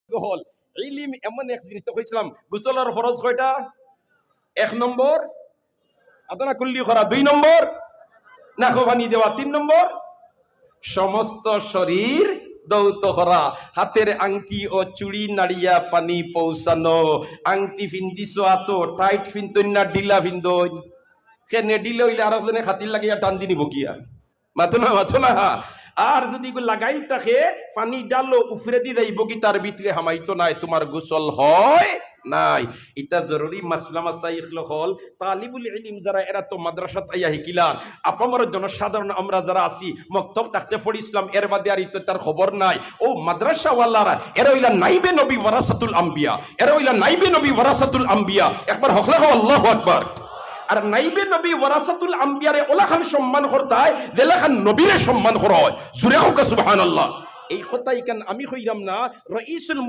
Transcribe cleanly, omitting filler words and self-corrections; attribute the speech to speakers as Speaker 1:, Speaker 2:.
Speaker 1: হল ইলিম এমন এক জিনিস তো কইছিলাম গোসলের ফরজ কয়টা? 1 নম্বর আদনা কুল্লি করা, 2 নম্বর নাকো পানি দেওয়া, 3 নম্বর সমস্ত শরীর দৌত করা, হাতের আংটি ও চুড়ি নাড়িয়া পানি পৌঁছানো। আংটি ফিন্দিছ তো টাইট ফিনতইন না ঢিলা ফিনতইন? কেনে ঢিলে হইলে আর একজনে খাতির লাগিয়া টান দি নিব কিয়া? মাথো না। আর যদি লাগাই থাকে পানি ডালো উফরে দি যাইব কি তার ভিতরে হামাইতো নাই, তোমার গোসল হয় নাই। এটা জরুরি মাসলা মাসাইল হল। তালিবুল ইলম যারা এরা তো মাদ্রাসাত আইয়া শিকিলার, আপামর জনসাধারণ আমরা যারা আছি মক্তব থাকতে পড়ি ইসলাম এর বাদে আর ইতো তার খবর নাই। ও মাদ্রাসা ওয়ালারা এরা হইলা নাইবে নবী ওয়ারাসাতুল আম্বিয়া, এরা হইলা নাইবে নবী ওয়ারাসাতুল আম্বিয়া। একবার হকলা হও আল্লাহু আকবার। আর নাইবে নবী ওয়ারাসাতুল আম্বিয়ারে ওলাখান সম্মান করতায় জেলাখান নবীরে সম্মান করা হয়। জুরে হোক সুবহানাল্লাহ। এই কথাই কেন আমি কইরাম না, রাইসুল